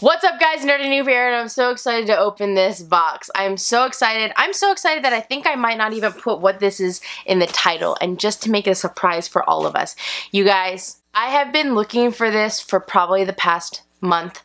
What's up guys, Nerdy Newb here, and I'm so excited to open this box. I'm so excited. I'm so excited that I think I might not even put what this is in the title, and just to make it a surprise for all of us. You guys, I have been looking for this for probably the past month,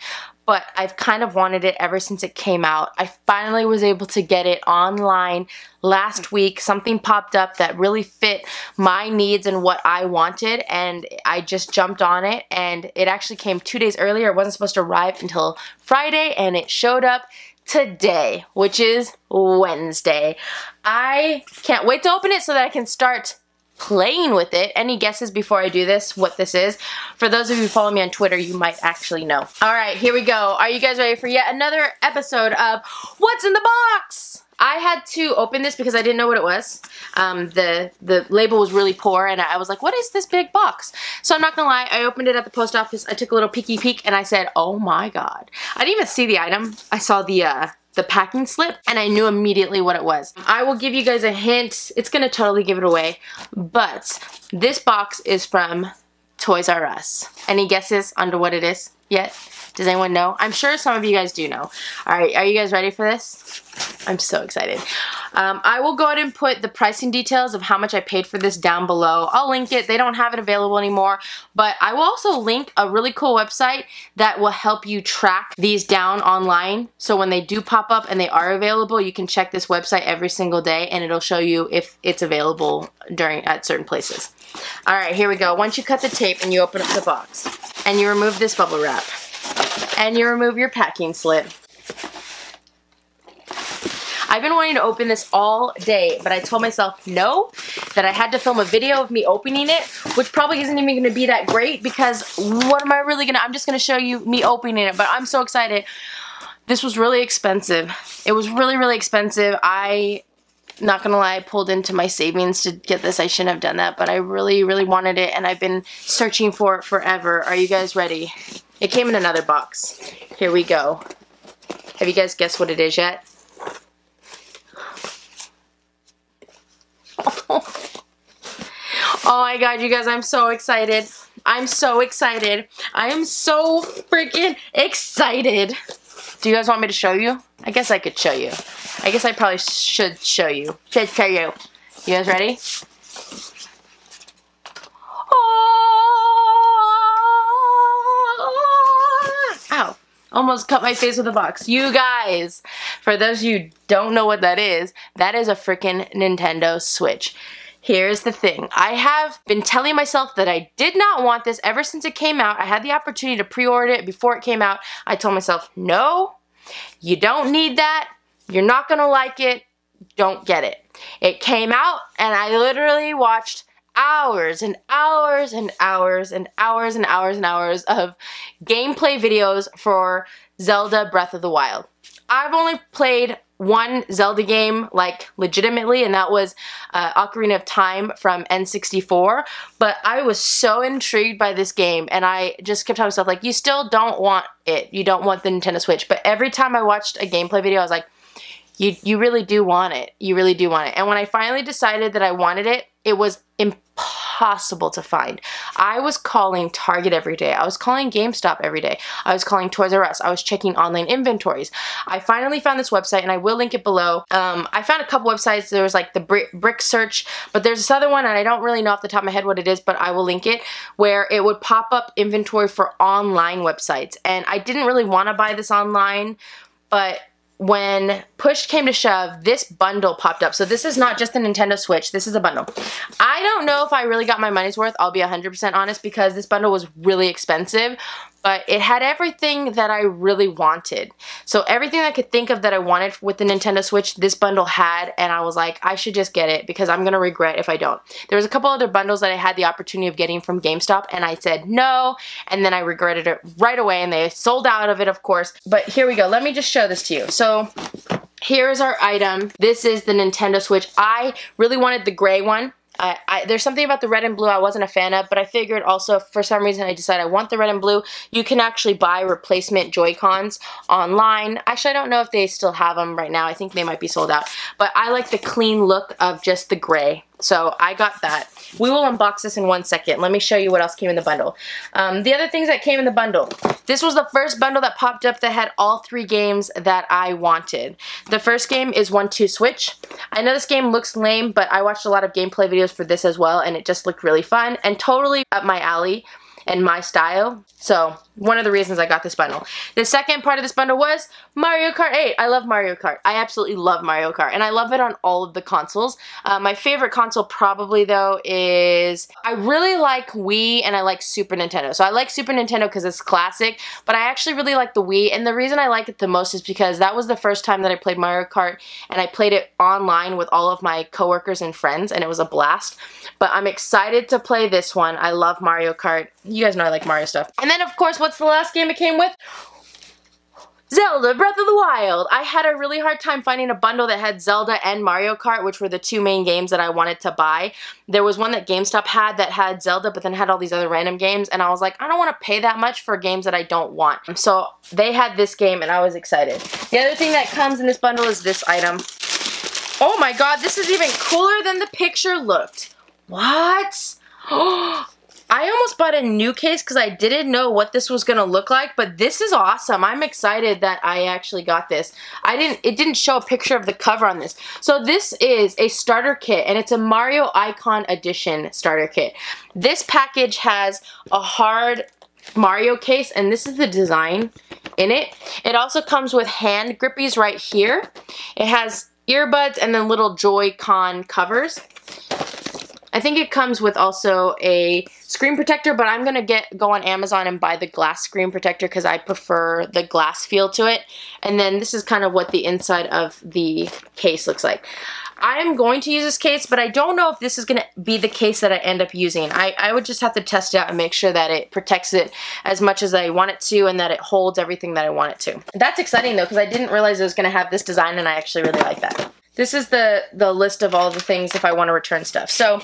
but I've kind of wanted it ever since it came out. I finally was able to get it online last week. Something popped up that really fit my needs and what I wanted, and I just jumped on it, and it actually came 2 days earlier. It wasn't supposed to arrive until Friday, and it showed up today, which is Wednesday. I can't wait to open it so that I can start playing with it. Any guesses before I do this what this is? For those of you who follow me on Twitter, you might actually know. Alright, here we go. Are you guys ready for yet another episode of What's in the Box? I had to open this because I didn't know what it was. The label was really poor, and I was like, what is this big box? So I'm not gonna lie, I opened it at the post office, I took a little peeky peek, and I said, oh my god. I didn't even see the item. I saw the packing slip, and I knew immediately what it was. I will give you guys a hint. It's gonna totally give it away, but this box is from Toys R Us. Any guesses on what it is yet? Does anyone know? I'm sure some of you guys do know. Alright, are you guys ready for this? I'm so excited. I will go ahead and put the pricing details of how much I paid for this down below. I'll link it. They don't have it available anymore, but I will also link a really cool website that will help you track these down online. So when they do pop up and they are available, you can check this website every single day, and it'll show you if it's available at certain places. Alright, here we go. Once you cut the tape and you open up the box, and you remove this bubble wrap, and you remove your packing slip. I've been wanting to open this all day, but I told myself no, that I had to film a video of me opening it, which probably isn't even going to be that great, because what am I really going to, I'm just going to show you me opening it, but I'm so excited. This was really expensive. It was really, really expensive. Not gonna lie, I pulled into my savings to get this. I shouldn't have done that, but I really, really wanted it, and I've been searching for it forever. Are you guys ready? It came in another box. Here we go. Have you guys guessed what it is yet? Oh my god, you guys, I'm so excited. I'm so excited. I am so freaking excited. Do you guys want me to show you? I guess I could show you. I guess I probably should show you. Should show you. You guys ready? Ow. Almost cut my face with a box. You guys, for those of you who don't know what that is a freaking Nintendo Switch. Here's the thing. I have been telling myself that I did not want this ever since it came out. I had the opportunity to pre-order it before it came out. I told myself, no, you don't need that. You're not gonna like it. Don't get it. It came out, and I literally watched hours and hours and hours and hours and hours and hours of gameplay videos for Zelda Breath of the Wild. I've only played one Zelda game, like, legitimately, and that was Ocarina of Time from N64, but I was so intrigued by this game, and I just kept telling myself, like, you still don't want it. You don't want the Nintendo Switch, but every time I watched a gameplay video, I was like, you really do want it. You really do want it. And when I finally decided that I wanted it, it was impossible to find. I was calling Target every day. I was calling GameStop every day. I was calling Toys R Us. I was checking online inventories. I finally found this website, and I will link it below. I found a couple websites. There was like the Brick Search, but there's this other one, and I don't really know off the top of my head what it is, but I will link it, where it would pop up inventory for online websites. And I didn't really want to buy this online, but when push came to shove, this bundle popped up. So this is not just the Nintendo Switch, this is a bundle. I don't know if I really got my money's worth, I'll be 100% honest, because this bundle was really expensive, but it had everything that I really wanted. So everything I could think of that I wanted with the Nintendo Switch, this bundle had, and I was like, I should just get it because I'm gonna regret if I don't. There was a couple other bundles that I had the opportunity of getting from GameStop, and I said no, and then I regretted it right away, and they sold out of it, of course. But here we go, let me just show this to you. So here's our item. This is the Nintendo Switch. I really wanted the gray one. There's something about the red and blue I wasn't a fan of, but I figured also, for some reason, I decided I want the red and blue. You can actually buy replacement Joy-Cons online. Actually, I don't know if they still have them right now. I think they might be sold out. But I like the clean look of just the gray. So I got that. We will unbox this in 1 second. Let me show you what else came in the bundle. The other things that came in the bundle. This was the first bundle that popped up that had all 3 games that I wanted. The first game is 1-2 Switch. I know this game looks lame, but I watched a lot of gameplay videos for this as well, and it just looked really fun and totally up my alley and my style. So one of the reasons I got this bundle. The second part of this bundle was Mario Kart 8. I love Mario Kart. I absolutely love Mario Kart, and I love it on all of the consoles. My favorite console probably though is, I really like Wii and I like Super Nintendo. So I like Super Nintendo because it's classic, but I actually really like the Wii, and the reason I like it the most is because that was the first time that I played Mario Kart, and I played it online with all of my coworkers and friends, and it was a blast. But I'm excited to play this one. I love Mario Kart. You guys know I like Mario stuff. And then of course, what's the last game it came with? Zelda Breath of the Wild. I had a really hard time finding a bundle that had Zelda and Mario Kart, which were the 2 main games that I wanted to buy. There was one that GameStop had that had Zelda, but then had all these other random games, and I was like, I don't want to pay that much for games that I don't want. So they had this game, and I was excited. The other thing that comes in this bundle is this item. Oh my god, this is even cooler than the picture looked. What? I almost bought a new case because I didn't know what this was going to look like, but this is awesome. I'm excited that I actually got this. It didn't show a picture of the cover on this. So this is a starter kit, and it's a Mario Icon Edition starter kit. This package has a hard Mario case, and this is the design in it. It also comes with hand grippies right here. It has earbuds and then little Joy-Con covers. I think it comes with also a screen protector, but I'm going to go on Amazon and buy the glass screen protector because I prefer the glass feel to it. And then this is kind of what the inside of the case looks like. I am going to use this case, but I don't know if this is going to be the case that I end up using. I would just have to test it out and make sure that it protects it as much as I want it to and that it holds everything that I want it to. That's exciting though, because I didn't realize it was going to have this design, and I actually really like that. This is the list of all the things if I want to return stuff. So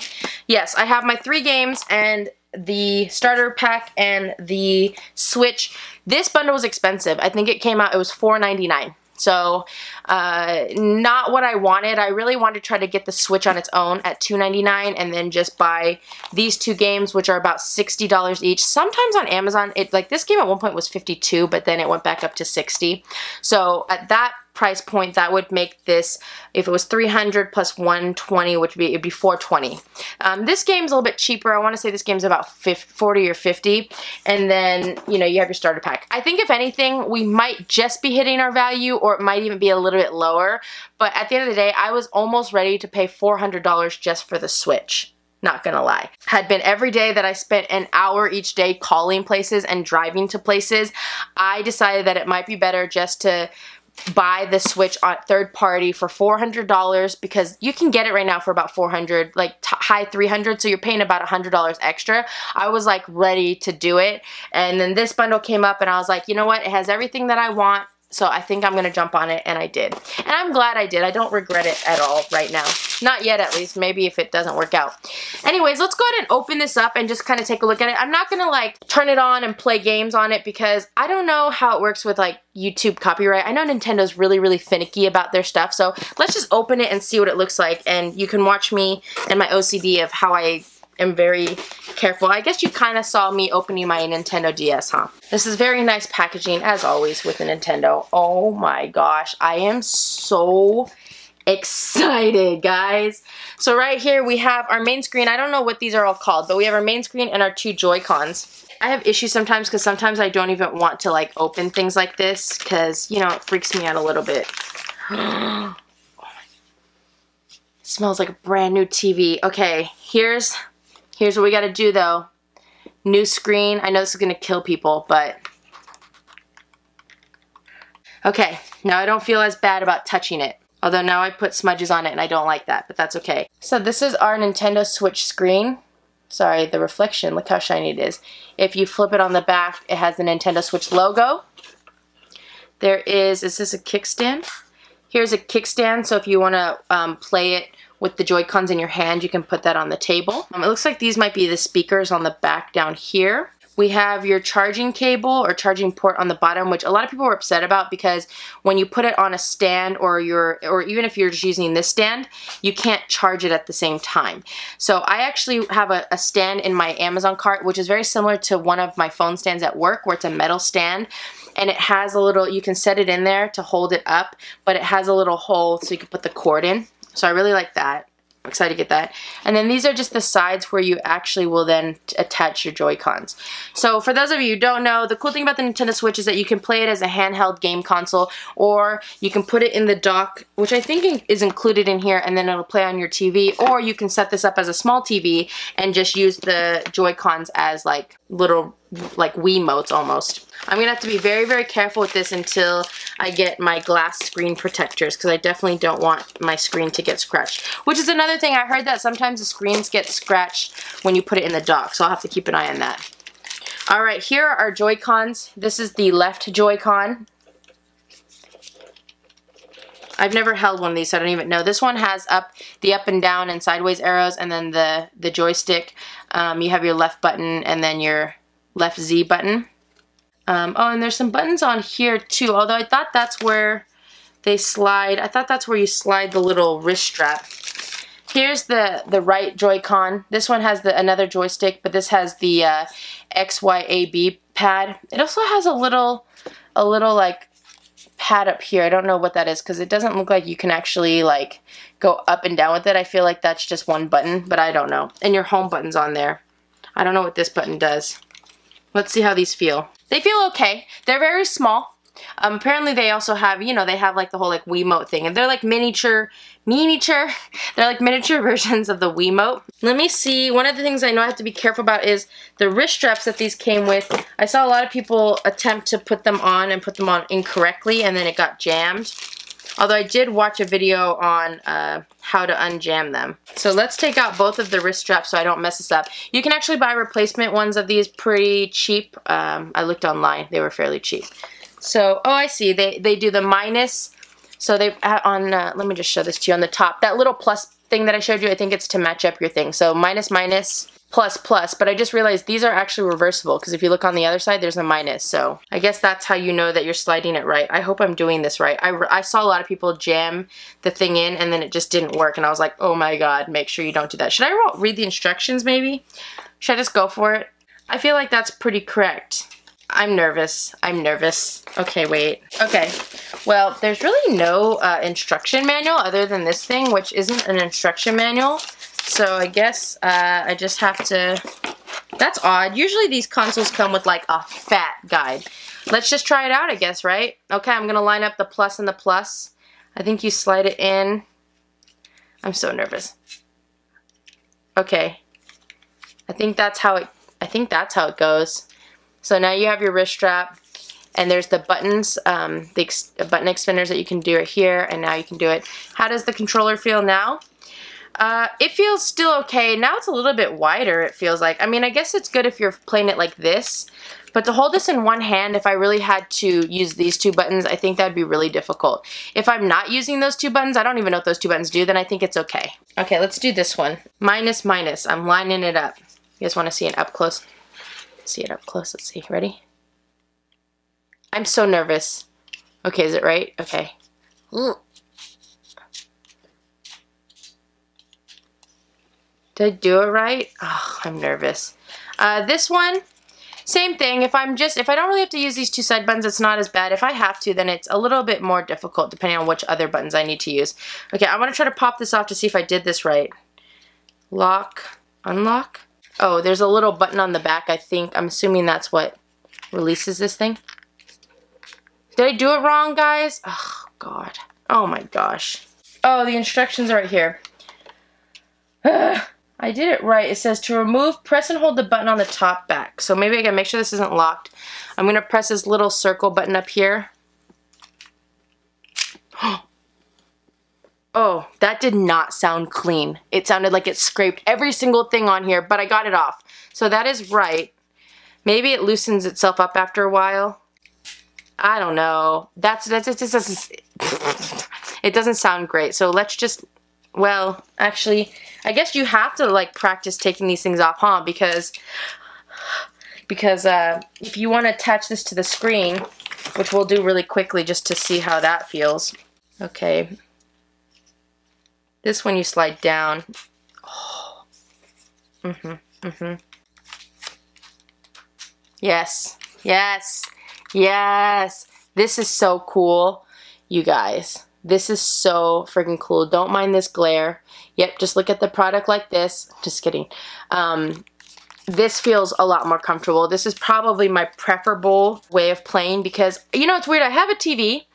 yes, I have my 3 games and the starter pack and the Switch. This bundle was expensive. I think it came out, it was $4.99. So not what I wanted. I really wanted to try to get the Switch on its own at $2.99 and then just buy these 2 games, which are about $60 each. Sometimes on Amazon, like this game at one point was $52, but then it went back up to $60. So at that price point, that would make this, if it was $300 plus $120, which it'd be $420. This game's a little bit cheaper. I want to say this game's about $40 or $50, and then you know you have your starter pack. I think if anything, we might just be hitting our value, or it might even be a little bit lower. But at the end of the day, I was almost ready to pay $400 just for the Switch. Not gonna lie. Had been every day that I spent an hour each day calling places and driving to places, I decided that it might be better just to buy the Switch on third party for $400, because you can get it right now for about $400, like high $300, so you're paying about $100 extra. I was like ready to do it, and then this bundle came up and I was like, you know what, it has everything that I want, so I think I'm gonna jump on it, and I did. And I'm glad I did. I don't regret it at all right now. Not yet, at least. Maybe if it doesn't work out. Anyways, let's go ahead and open this up and just kind of take a look at it. I'm not gonna like turn it on and play games on it because I don't know how it works with like YouTube copyright. I know Nintendo's really, really finicky about their stuff, so let's just open it and see what it looks like, and you can watch me and my OCD of how I am very careful. I guess you kind of saw me opening my Nintendo DS, huh? This is very nice packaging, as always, with the Nintendo. Oh my gosh, I am so excited, guys. So right here we have our main screen. I don't know what these are all called, but we have our main screen and our 2 Joy-Cons. I have issues sometimes because sometimes I don't even want to like open things like this because, you know, it freaks me out a little bit. Oh my. It smells like a brand new TV. Okay, here's what we gotta do though. New screen. I know this is gonna kill people, but okay, now I don't feel as bad about touching it. Although now I put smudges on it and I don't like that, but that's okay. So this is our Nintendo Switch screen. Sorry, the reflection, look how shiny it is. If you flip it on the back, it has the Nintendo Switch logo. Is this a kickstand? Here's a kickstand, so if you wanna play it with the Joy-Cons in your hand, you can put that on the table. It looks like these might be the speakers on the back down here. We have your charging cable or charging port on the bottom, which a lot of people were upset about because when you put it on a stand or even if you're just using this stand, you can't charge it at the same time. So I actually have a stand in my Amazon cart, which is very similar to one of my phone stands at work, where it's a metal stand. And it has a little, you can set it in there to hold it up, but it has a little hole so you can put the cord in. So I really like that. I'm excited to get that. And then these are just the sides where you actually will then attach your Joy-Cons. So for those of you who don't know, the cool thing about the Nintendo Switch is that you can play it as a handheld game console, or you can put it in the dock, which I think is included in here, and then it'll play on your TV, or you can set this up as a small TV and just use the Joy-Cons as like little like Wiimotes almost. I'm gonna have to be very, very careful with this until I get my glass screen protectors, because I definitely don't want my screen to get scratched. Which is another thing, I heard that sometimes the screens get scratched when you put it in the dock, so I'll have to keep an eye on that. Alright, here are our Joy-Cons. This is the left Joy-Con. I've never held one of these, so I don't even know. This one has the up and down and sideways arrows, and then the joystick. You have your left button and then your left Z button. Oh, and there's some buttons on here too, although I thought that's where they slide. I thought that's where you slide the little wrist strap. Here's the right Joy-Con. This one has another joystick, but this has the XYAB pad. It also has a little like pad up here. I don't know what that is because it doesn't look like you can actually like go up and down with it. I feel like that's just one button, but I don't know. And your home button's on there. I don't know what this button does. Let's see how these feel. They feel okay. They're very small. Apparently they also have, you know, they have like the whole like Wiimote thing, and they're like miniature, they're like miniature versions of the Wiimote. Let me see, one of the things I know I have to be careful about is the wrist straps that these came with. I saw a lot of people attempt to put them on and put them on incorrectly, and then it got jammed. Although I did watch a video on how to unjam them. So let's take out both of the wrist straps so I don't mess this up. You can actually buy replacement ones of these pretty cheap. I looked online, they were fairly cheap. So, oh, I see, they do the minus. So they, let me just show this to you on the top. That little plus thing that I showed you, I think it's to match up your thing. So minus, minus, plus, plus. But I just realized these are actually reversible, because if you look on the other side, there's a minus. So I guess that's how you know that you're sliding it right. I hope I'm doing this right. I saw a lot of people jam the thing in and then it just didn't work. And I was like, oh my God, make sure you don't do that. Should I read the instructions maybe? Should I just go for it? I feel like that's pretty correct. I'm nervous. I'm nervous. Okay, wait. Okay. Well, there's really no instruction manual other than this thing, which isn't an instruction manual. So I guess I just have to... That's odd. Usually these consoles come with like a fat guide. Let's just try it out, I guess, right? Okay, I'm going to line up the plus and the plus. I think you slide it in. I'm so nervous. Okay. I think that's how it goes. So now you have your wrist strap, and there's the buttons, the button extenders that you can do it here, and now you can do it. How does the controller feel now? It feels still okay. Now it's a little bit wider, it feels like. I mean, I guess it's good if you're playing it like this, but to hold this in one hand, if I really had to use these two buttons, I think that'd be really difficult. If I'm not using those two buttons, I don't even know what those two buttons do, then I think it's okay. Okay, let's do this one. Minus, minus. I'm lining it up. You guys want to see it up close? See it up close. Let's see. Ready? I'm so nervous. Okay, is it right? Okay. Did I do it right? Oh, I'm nervous. This one, same thing. If I don't really have to use these two side buttons, it's not as bad. If I have to, then it's a little bit more difficult depending on which other buttons I need to use. Okay, I want to try to pop this off to see if I did this right. Lock, unlock. Oh, there's a little button on the back, I think. I'm assuming that's what releases this thing. Did I do it wrong, guys? Oh, God. Oh, my gosh. Oh, the instructions are right here. I did it right. It says to remove, press and hold the button on the top back. So maybe I gotta make sure this isn't locked. I'm gonna press this little circle button up here. Oh, that did not sound clean. It sounded like it scraped every single thing on here, but I got it off. So that is right. Maybe it loosens itself up after a while. I don't know. It doesn't sound great. So let's just, well, actually, I guess you have to like practice taking these things off, huh? Because because if you want to attach this to the screen, which we'll do really quickly just to see how that feels. Okay. This one you slide down. Oh. Yes, yes, yes. This is so cool, you guys. This is so freaking cool. Don't mind this glare. Yep, just look at the product like this. Just kidding. This feels a lot more comfortable. This is probably my preferable way of playing because, you know, it's weird. I have a TV,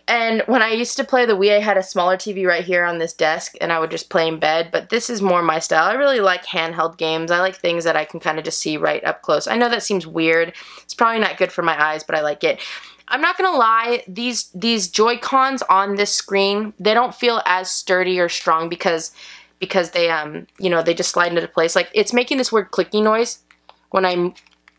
and when I used to play the Wii, I had a smaller TV right here on this desk, and I would just play in bed, but this is more my style. I really like handheld games. I like things that I can kind of just see right up close. I know that seems weird. It's probably not good for my eyes, but I like it. I'm not gonna lie, these Joy-Cons on this screen, they don't feel as sturdy or strong because they you know, they just slide into place. Like, it's making this weird clicking noise when I'm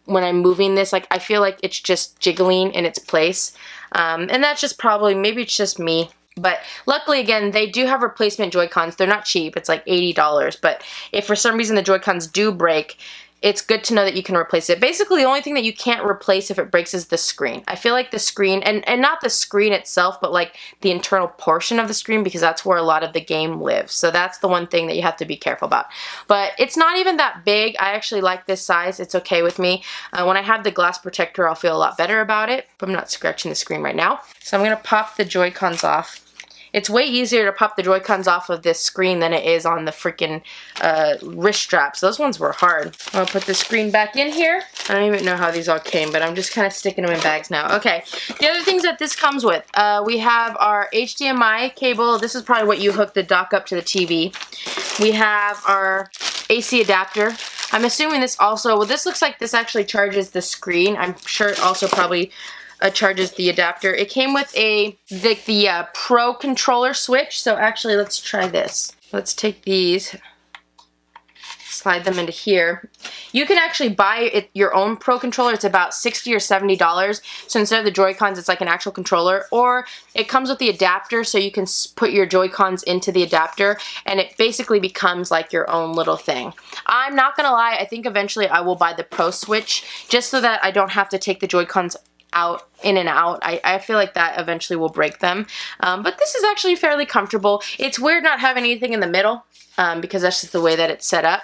moving this. Like, I feel like it's just jiggling in its place. And that's just probably, maybe it's just me. But luckily, again, they do have replacement Joy-Cons. They're not cheap. It's like $80. But if for some reason the Joy-Cons do break, it's good to know that you can replace it. Basically, the only thing that you can't replace if it breaks is the screen. I feel like the screen, and not the screen itself, but like the internal portion of the screen, because that's where a lot of the game lives. So that's the one thing that you have to be careful about. But it's not even that big. I actually like this size. It's okay with me. When I have the glass protector, I'll feel a lot better about it. But I'm not scratching the screen right now. So I'm going to pop the Joy-Cons off. It's way easier to pop the Joy-Cons off of this screen than it is on the freaking wrist straps. Those ones were hard. I'll put the screen back in here. I don't even know how these all came, but I'm just kind of sticking them in bags now. Okay, the other things that this comes with, we have our HDMI cable. This is probably what you hook the dock up to the TV. We have our AC adapter. I'm assuming this also, well, this looks like this actually charges the screen. I'm sure it also probably charges the adapter. It came with the Pro controller switch. So actually, let's try this. Let's take these, slide them into here. You can actually buy your own Pro controller. It's about $60 or $70. So instead of the Joy-Cons, it's like an actual controller. Or it comes with the adapter, so you can put your Joy-Cons into the adapter, and it basically becomes like your own little thing. I'm not gonna lie, I think eventually I will buy the Pro switch, just so that I don't have to take the Joy-Cons out, in and out. I feel like that eventually will break them. But this is actually fairly comfortable. It's weird not having anything in the middle because that's just the way that it's set up.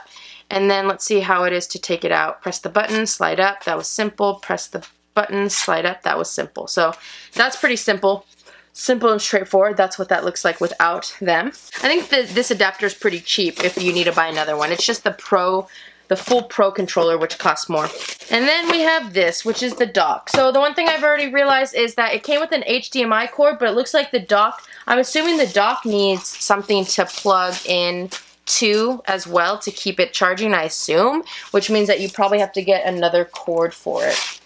And then let's see how it is to take it out. Press the button, slide up, that was simple. Press the button, slide up, that was simple. So that's pretty simple. Simple and straightforward. That's what that looks like without them. I think this adapter is pretty cheap if you need to buy another one. It's just the full Pro controller, which costs more. And then we have this, which is the dock. So the one thing I've already realized is that it came with an HDMI cord, but it looks like the dock, I'm assuming the dock needs something to plug in to as well to keep it charging, I assume, which means that you probably have to get another cord for it.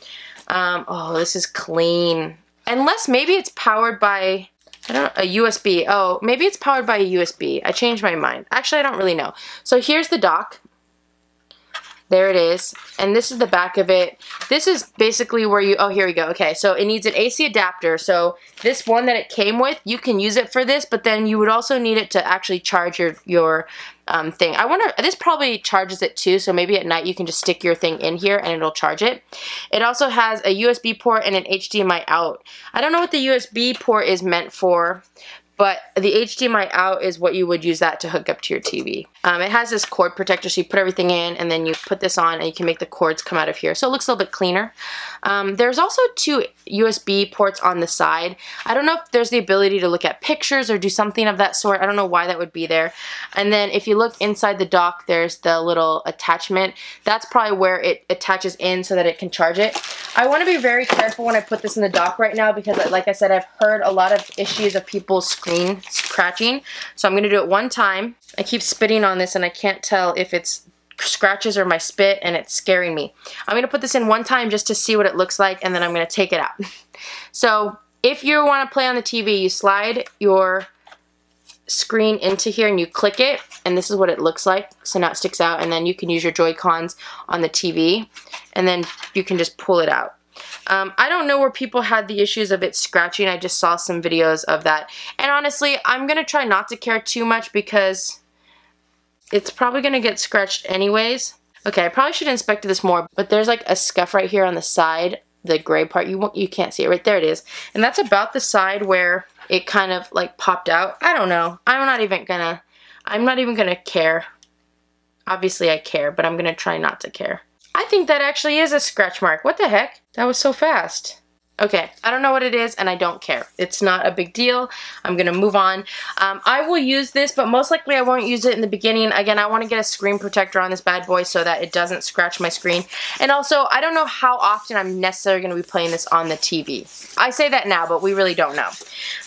Oh, this is clean. Unless maybe it's powered by, I don't know, a USB. Oh, maybe it's powered by a USB. I changed my mind. Actually, I don't really know. So here's the dock. There it is, and this is the back of it. This is basically where you, oh, here we go. Okay, so it needs an AC adapter. So this one that it came with, you can use it for this, but then you would also need it to actually charge your thing. I wonder, this probably charges it too, so maybe at night you can just stick your thing in here and it'll charge it. It also has a USB port and an HDMI out. I don't know what the USB port is meant for, but the HDMI out is what you would use that to hook up to your TV. It has this cord protector, so you put everything in and then you put this on and you can make the cords come out of here. So it looks a little bit cleaner. There's also two USB ports on the side. I don't know if there's the ability to look at pictures or do something of that sort. I don't know why that would be there. And then if you look inside the dock, there's the little attachment. That's probably where it attaches in so that it can charge it. I want to be very careful when I put this in the dock right now because, like I said, I've heard a lot of issues of people's screen scratching. So I'm going to do it one time. I keep spitting on this and I can't tell if it's scratches or my spit, and it's scaring me. I'm going to put this in one time just to see what it looks like, and then I'm going to take it out. So if you want to play on the TV, you slide your screen into here and you click it, and this is what it looks like. So now it sticks out, and then you can use your Joy-Cons on the TV, and then you can just pull it out. I don't know where people had the issues of it scratching. I just saw some videos of that. And honestly, I'm going to try not to care too much because it's probably going to get scratched anyways. Okay, I probably should have inspected this more, but there's like a scuff right here on the side, the gray part. You can't see it. Right there it is. And that's about the side where it kind of like popped out. I don't know. I'm not even gonna care. Obviously I care, but I'm gonna try not to care. I think that actually is a scratch mark. What the heck? That was so fast. Okay, I don't know what it is and I don't care. It's not a big deal. I'm gonna move on. I will use this, but most likely I won't use it in the beginning. Again, I want to get a screen protector on this bad boy so that it doesn't scratch my screen. And also, I don't know how often I'm necessarily gonna be playing this on the TV. I say that now, but we really don't know.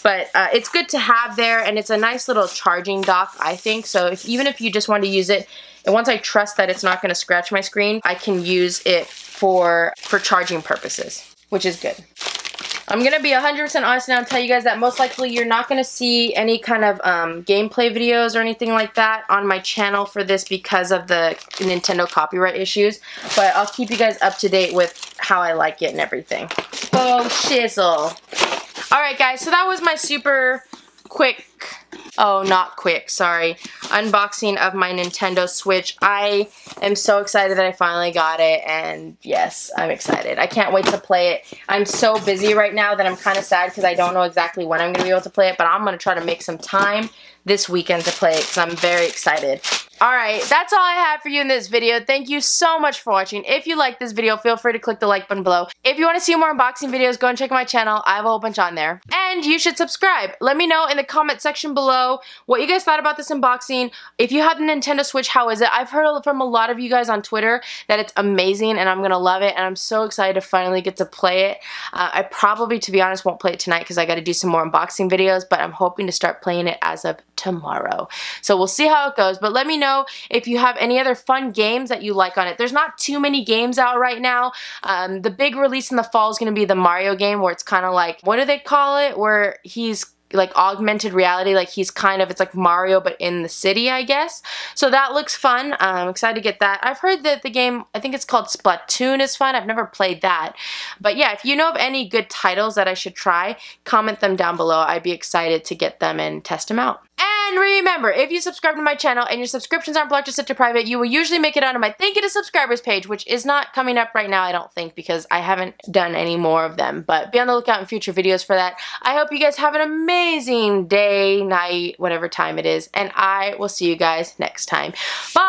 But it's good to have there, and it's a nice little charging dock, I think. So even if you just want to use it, and once I trust that it's not gonna scratch my screen, I can use it for charging purposes, which is good. I'm going to be 100% honest now and tell you guys that most likely you're not going to see any kind of gameplay videos or anything like that on my channel for this because of the Nintendo copyright issues. But I'll keep you guys up to date with how I like it and everything. Oh, shizzle. Alright guys, so that was my super quick, oh not quick, sorry, unboxing of my Nintendo Switch. I am so excited that I finally got it, and yes, I'm excited. I can't wait to play it. I'm so busy right now that I'm kind of sad because I don't know exactly when I'm going to be able to play it, but I'm going to try to make some time this weekend to play it because I'm very excited. Alright, that's all I have for you in this video. Thank you so much for watching. If you like this video, feel free to click the like button below. If you want to see more unboxing videos, go and check out my channel. I have a whole bunch on there. And you should subscribe. Let me know in the comment section below what you guys thought about this unboxing. If you have the Nintendo Switch, how is it? I've heard from a lot of you guys on Twitter that it's amazing and I'm going to love it, and I'm so excited to finally get to play it. I probably, to be honest, won't play it tonight because I got to do some more unboxing videos, but I'm hoping to start playing it as of tomorrow. So we'll see how it goes, but let me know if you have any other fun games that you like on it. There's not too many games out right now. The big release in the fall is going to be the Mario game, where it's kind of like, what do they call it, where he's like augmented reality, like he's kind of, it's like Mario but in the city, I guess. So that looks fun. I'm excited to get that. I've heard that the game, I think it's called Splatoon, is fun. I've never played that. But yeah, if you know of any good titles that I should try, comment them down below. I'd be excited to get them and test them out. And remember, if you subscribe to my channel and your subscriptions aren't blocked or set to private, you will usually make it onto my thank you to subscribers page, which is not coming up right now, I don't think, because I haven't done any more of them. But be on the lookout in future videos for that. I hope you guys have an amazing day, night, whatever time it is, and I will see you guys next time. Bye!